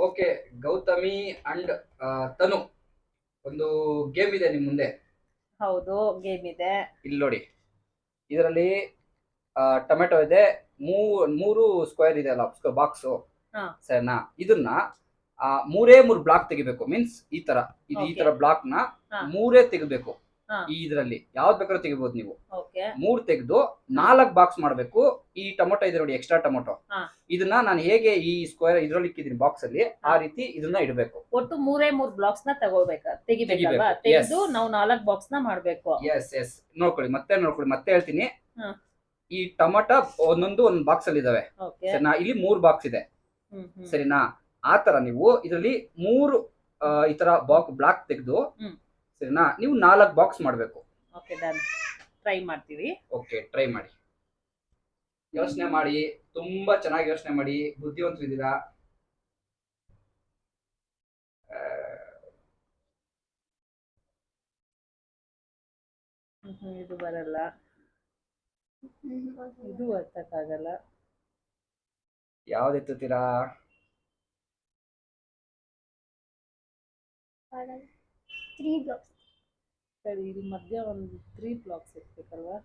Okay, Gautami and ತನು, ಒಂದು game ಇದೆ ನಿಮ್ ಮುಂದೆ. ಹೌದು, ಗೇಮ್ ಇದೆ. ಇಲ್ಲಿ ನೋಡಿ, ಇದರಲ್ಲಿ ಟೊಮೆಟೊ ಇದೆ, ಮೂರು ಸ್ಕ್ವೇರ್ ಇದೆ ಅಲ್ಲ ಬಾಕ್ಸ್, ಸರಿನಾ? ಇದನ್ನ ಮೂರೇ ಮೂರು ಬ್ಲಾಕ್ ತೆಗಿಬೇಕು. ಮೀನ್ಸ್ ಈ ತರ ಈ ತರ ಬ್ಲಾಕ್ ನ ಮೂರೇ ತೆಗಿಬೇಕು. ಈ ಇದರಲ್ಲಿ ಯಾವ್ದು ಬೇಕಾದ್ರೂ ತೆಗಿಬಹುದು ನೀವು. ಮೂರ್ ತೆಗೆದು 4 ಬಾಕ್ಸ್ ಮಾಡ್ಬೇಕು. ಈ ಟೊಮೆಟೊ ಇದೆ ನೋಡಿ, ಎಕ್ಸ್ಟ್ರಾ ಟೊಮೆಟೊ, ಇದನ್ನ ನಾನು ಹೇಗೆ ಈ ಸ್ಕ್ವೇರ್ ಇದ್ರಲ್ಲಿ ಇಕ್ಕಿದೀನಿ ಬಾಕ್ಸ್ ಅಲ್ಲಿ, ಆ ರೀತಿ ಇದನ್ನ ಇಡಬೇಕು. ಒಟ್ಟು ಮೂರೇ ಮೂರ್ ಬ್ಲಾಕ್ಸ್ ನ ತೆಗಿಬೇಕಲ್ವಾ? ತೆಗೆದು ನಾವು 4 ಬಾಕ್ಸ್ ನ ಮಾಡ್ಬೇಕು. ಎಸ್ ನೋಡ್ಕೊಳ್ಳಿ, ಮತ್ತೆ ಹೇಳ್ತೀನಿ. ಈ ಟೊಮೆಟೊ ಒಂದೊಂದು ಒಂದ್ ಬಾಕ್ಸ್ ಅಲ್ಲಿ ಇದಾವೆ, ಸರಿನಾ? ಇಲ್ಲಿ 3 ಬಾಕ್ಸ್ ಇದೆ, ಸರಿನಾ? ಆತರ ನೀವು ಇದರಲ್ಲಿ 3 ಈ ತರ ಬ್ಲಾಕ್ ತೆಗೆದು, ಸರಿನಾ, ನೀವು 4 ಬಾಕ್ಸ್ ಮಾಡ್ಬೇಕು. Okay, done. ಟ್ರೈ ಮಾಡ್ತೀವಿ. ಓಕೆ, ಟ್ರೈ ಮಾಡಿ. ಯೋಚನೆ ಮಾಡಿ, ತುಂಬಾ ಚೆನ್ನಾಗಿ ಯೋಚನೆ ಮಾಡಿ, ಬುದ್ಧಿವಂತರಿದ್ದೀರಾ. ಇದು ಬರಲ್ಲ, ಇದು ಅರ್ಥಕ್ಕಾಗಲ್ಲ. ಯಾವ್ದು ಎತ್ತುತ್ತೀರಾ? ಸರಿ, ಇಲ್ಲಿ ಮಧ್ಯ ಒಂದು 3 ಬ್ಲಾಕ್ಸ್ ಇರ್ಬೇಕಲ್ವಾ?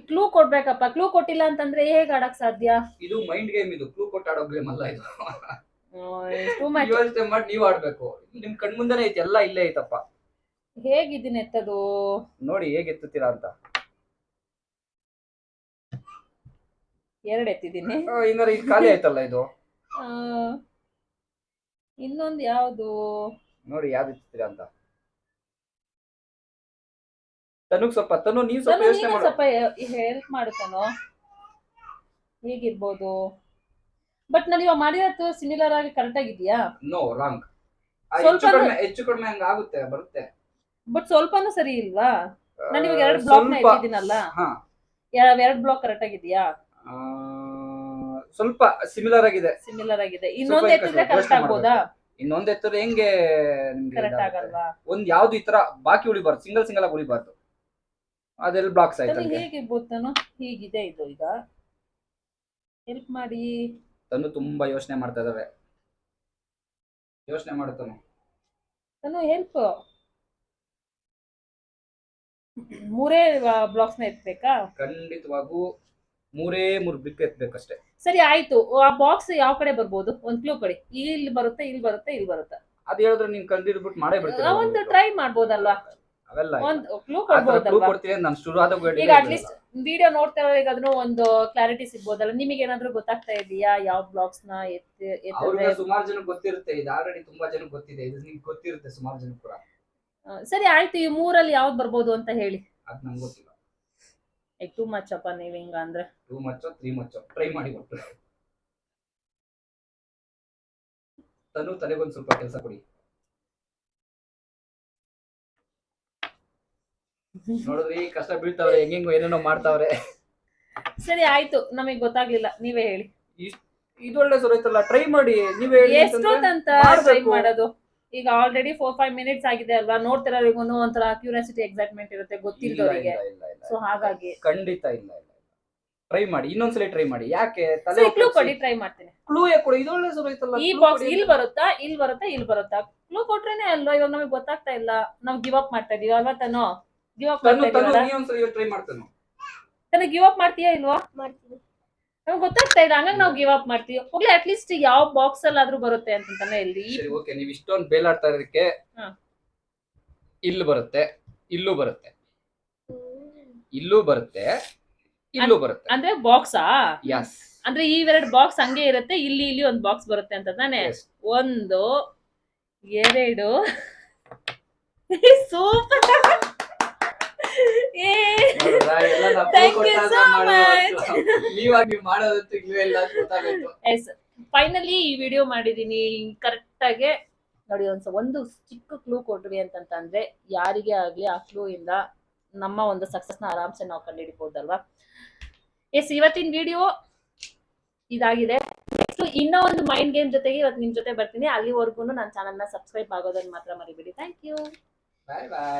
ಕ್ಲೂ ಕೊಡ್ಬೇಕಪ್ಪ. ಕ್ಲೂ ಕೊಟ್ಟಿಲ್ಲ ಅಂತಂದ್ರೆ ಹೇಗ್ ಆಡಕ್ ಸಾಧ್ಯ? ಇದು ಮೈಂಡ್ ಗೇಮ್, ಇದು ಕ್ಲೂ ಕೊಟ್ಟು ಆಡೋ ಗೇಮ್ ಅಲ್ಲ ಇದು. ಯೋಚನೆ ಮಾಡಿ ನೀವ್ ಆಡ್ಬೇಕು. ನಿಮ್ ಕಣ್ ಮುಂದೆನೆ ಐತಿ, ಎಲ್ಲ ಇಲ್ಲೇ ಐತಪ್ಪ. ಹೇಗಿದ್ದೀನಿ ಎತ್ತದು ನೋಡಿ, ಹೇಗೆ ಎತ್ತುತ್ತೀರಾ ಅಂತ. 2 ಎತ್ತಿದ್ದೀನಿ. ಹಿಂಗಾರೆ ಇದು ಖಾಲಿ ಆಯ್ತಲ್ಲ ಇದು. ಇನ್ನೊಂದು ಯಾವ್ದು ನೋಡಿ, ಯಾವ್ದು ಎತ್ತುತ್ತೀರಾ ಅಂತ. ತನು ನೀವು ಸ್ವಲ್ಪ ಯೋಚನೆ ಮಾಡಿ, ಸ್ವಲ್ಪ ಹೆಲ್ಪ್ ಮಾಡುತ್ತಾನೋ. ಹೇಗಿರ್ಬೋದು? ಬಟ್ ನಾನು ಇವಾಗ ಮಾಡಿರೋದು ಸಿಮಿಲರ್ ಆಗಿ ಕರೆಕ್ಟ್ ಆಗಿದ್ಯಾ? No, wrong. ಹೆಚ್ಚು ಕಡಿಮೆ ಹಂಗ ಆಗುತ್ತೆ, ಬರುತ್ತೆ. ಬಟ್ ಸ್ವಲ್ಪನೂ ಸರಿ ಇಲ್ವಾ? ನಾನು ಇವಾಗ 2 ಬ್ಲಾಕ್ ನ ಇಟ್ಟಿದ್ದೀನಲ್ಲ, 2 ಬ್ಲಾಕ್ ಕರೆಕ್ಟ್ ಆಗಿದ್ಯಾ? ಸ್ವಲ್ಪ ಸಿಮಿಲರ್ ಆಗಿದೆ. ಇನ್ನೊಂದು ಎತ್ತಿದ್ರೆ ಕರೆಕ್ಟ್ ಆಗ್ಬೋದಾ? ಇನ್ನೊಂದು ಎತ್ತಿದ್ರೆ ಹೆಂಗೆ ಕರೆಕ್ಟ್ ಆಗಲ್ವಾ? ಒಂದ್ ಯಾವ್ದು ಈ ತರ ಬಾಕಿ ಉಳಿಬಾರ್ದು, ಸಿಂಗಲ್ ಆಗಿ ಉಳಿಬಾರ್ದು. ಅದೆಲ್ಲ ಬ್ಲಾಕ್ಸ್ ಆಯ್ತು. ಹೇಗಿರ್ಬೋದು ತಾನು? ಹೀಗಿದೆ ಇದು. ಈಗ ಹೆಲ್ಪ್ ಮಾಡಿ. ತನು ತುಂಬಾ ಯೋಚನೆ ಮಾಡ್ತಾ ಇದಾವೆ. ಯೋಚನೆ ಮಾಡುತ್ತಾನು. ತನು ಹೆಲ್ಪ್. 3 ಬ್ಲಾಕ್ಸ್ ನ ಎತ್ತಬೇಕಾ? ಖಂಡಿತವಾಗೂ 3 ಬ್ಲಿಕ್ ಎತ್ತಬೇಕಷ್ಟೇ. ಸರಿ, ಆಯ್ತು. ಆ ಬಾಕ್ಸ್ ಯಾವ ಕಡೆ ಬರ್ಬೋದು? ಒಂದ್ ಕ್ಲೂ ಕೊಡಿ. ಇಲ್ಲಿ ಬರುತ್ತೆ, ಇಲ್ಲಿ ಬರುತ್ತೆ. ಅದ್ ಹೇಳಿದ್ರೆ ನೀನ್ ಕಂಡಿಡ್ಬಿಟ್ಟು ಮಾಡೇ ಬಿಡ್ತೀರಾ. ಒಂದು ಟ್ರೈ ಮಾಡ್ಬೋದಲ್ವಾ? ಅವೆಲ್ಲ ಒಂದು ಕ್ಲೂ ಕೊಡ್ಬೋದಲ್ವಾ? ನಾನು ಶುರು ಆದಾಗ ಈಗ ಅಟ್ಲೀಸ್ಟ್ ವಿಡಿಯೋ ನೋಡ್ತಾ ಇರೋರಿಗೆ ಅದನ್ನು ಒಂದು ಕ್ಲಾರಿಟಿ ಸಿಗ್ಬೋದಲ್ಲ. ನಿಮಗೆ ಏನಾದ್ರೂ ಗೊತ್ತಾಗ್ತಾ ಇದೆಯಾ ಯಾವ ಬ್ಲಾಕ್ಸ್ ನ ಎತ್ತಿದ್ರೆ? ಸುಮಾರು ಜನ ಗೊತ್ತಿರುತ್ತೆ, ಇದು ಆಲ್ರೆಡಿ ತುಂಬಾ ಜನ ಗೊತ್ತಿದೆ, ಇದು ನಿಮ್ಗೆ ಗೊತ್ತಿರುತ್ತೆ ಸುಮಾರು ಜನ ಕೂಡ. ಸರಿ, ಆಯ್ತು. ಈ 3ರಲ್ಲಿ ಯಾವ್ದು ಬರ್ಬೋದು ಅಂತ ಹೇಳಿ. ಅದ್ ನಂಗೆ ಗೊತ್ತಿಲ್ಲ. ಟೂ ಮಚ್ ಅಪ್ಪ ನೀವ್ ಹಿಂಗ ಅಂದ್ರೆ. 2 ಮಚ್ 3 ಮಚ್ ಟ್ರೈ ಮಾಡಿ ಕೊಟ್ಟು. ತನು ತಲೆಗೊಂದು ಸ್ವಲ್ಪ ಕೆಲಸ ಕೊಡಿ. ನೋಡಿದ್ರಿ, ಕಷ್ಟ ಬೀಳ್ತಾವ್ರೆ, ಹೆಂಗೆಂಗೋ ಏನೇನೋ ಮಾಡ್ತಾವ್ರೆ. ಸರಿ, ಆಯ್ತು. ನಮಗ್ ಗೊತ್ತಾಗ್ಲಿಲ್ಲ, ನೀವೇ ಹೇಳಿ. ಇದು ಒಳ್ಳೆ ಸುರೈತಲ್ಲ, ಟ್ರೈ ಮಾಡಿ. ನೀವೇ ಹೇಳಿ. ಎಷ್ಟೊತ್ತಂತ ಟ್ರೈ ಮಾಡೋದು? ಈಗ ಆಲ್ರೆಡಿ 4-5 ಮಿನಿಟ್ಸ್ ಆಗಿದೆ ಅಲ್ವಾ? ನೋಡ್ತಿರೋರಿಗೂ ಒಂಥರ ಕ್ಯೂರಿಯಾಸಿಟಿ, ಎಕ್ಸೈಟ್ಮೆಂಟ್ ಇರುತ್ತೆ ಗೊತ್ತಿಲ್ಲದವರಿಗೆ. ಸೊ ಹಾಗಾಗಿ ಖಂಡಿತ ಇಲ್ಲ. ಟ್ರೈ ಮಾಡಿ, ಇನ್ನೊಂದ್ಸಲಿ ಟ್ರೈ ಮಾಡಿ. ಯಾಕೆ ಕ್ಲೂ ಕೊಡಿ, ಟ್ರೈ ಮಾಡ್ತೀನಿ. ಕ್ಲೂ ಯಾಕೆ ಕೊಡಿ? ಇದು ಒಳ್ಳೆ ಸುರೈತಲ್ಲ. ಈ ಬಾಕ್ಸ್ ಇಲ್ಲಿ ಬರುತ್ತಾ? ಕ್ಲೂ ಕೊಟ್ರೇನೆ ಅಲ್ವಾ? ಇವಾಗ ನಮಗೆ ಗೊತ್ತಾಗ್ತಾ ಇಲ್ಲ. ನಾವು ಗಿವ್ ಅಪ್ ಮಾಡ್ತಾ ಇದೀವಿ ಅಲ್ವಾ? ತನು ಗಿವ್ ಅಪ್ ಮಾಡ್ತಾ ಇದೀವಿ. ಟ್ರೈ ಮಾಡ್ತಾನು. ತನು ಗಿವ್ ಅಪ್ ಮಾಡ್ತೀಯಾ ಇಲ್ವಾ? ಮಾಡ್ತೀನಿ. ನಮ್ಗೆ ಗೊತ್ತಾಗ್ತಾ ಇಲ್ಲ, ಹಂಗಾಗಿ ನಾವು ಗಿವ್ ಅಪ್ ಮಾಡ್ತೀವಿ. ಹೋಗ್ಲಿ, ಅಟ್ ಲೀಸ್ಟ್ ಯಾವ ಬಾಕ್ಸ್ ಅಲ್ಲಿ ಆದ್ರೂ ಬರುತ್ತೆ ಅಂತಾನೆ ಇಲ್ಲಿ. ಓಕೆ, ನೀವು ಇಷ್ಟೊಂದು ಬೇಲಾಡ್ತಾ ಇರೋದಕ್ಕೆ ಇಲ್ಲೂ ಬರುತ್ತೆ, ಇಲ್ಲೂ ಬರುತ್ತೆ, ಇಲ್ಲೂ ಬರುತ್ತೆ, ಇಲ್ಲೂ ಬರುತ್ತೆ. ಅಂದ್ರೆ ಬಾಕ್ಸಾ? ಯಸ್. ಅಂದ್ರೆ ಈ 2 ಬಾಕ್ಸ್ ಹಂಗೆ ಇರುತ್ತೆ, ಇಲ್ಲಿ ಒಂದು ಬಾಕ್ಸ್ ಬರುತ್ತೆ ಅಂತ ತಾನೆ? 1 2 ಸೂಪರ್. ಫೈನಲಿ ಈ ವಿಡಿಯೋ ಮಾಡಿದೀನಿ ಕರೆಕ್ಟ್ ಆಗಿ. ನೋಡಿ, ಒಂದು ಚಿಕ್ಕ ಕ್ಲೂ ಕೊಟ್ವಿ ಅಂತಂದ್ರೆ ಯಾರಿಗೆ ಆಗ್ಲಿ ಆ ಕ್ಲೂ ಇಂದ ನಮ್ಮ ಒಂದು ಸಕ್ಸಸ್ ನ ಆರಾಮ್ಸೆ ನಾವು ಕಂಡುಹಿಡಿಬಹುದಲ್ವಾ? ಇವತ್ತಿನ ವಿಡಿಯೋ ಇದಾಗಿದೆ. ನೆಕ್ಸ್ಟ್ ಇನ್ನೂ ಒಂದು ಮೈಂಡ್ ಗೇಮ್ ಜೊತೆಗೆ ಇವತ್ತು ನಿಮ್ ಜೊತೆ ಬರ್ತೀನಿ. ಅಲ್ಲಿವರೆಗೂ ನನ್ನ ಚಾನಲ್ ನ ಸಬ್ಸ್ಕ್ರೈಬ್ ಆಗೋದನ್ನ ಮಾತ್ರ ಮರಿಬೇಡಿ. Thank you. ಬಾಯ್.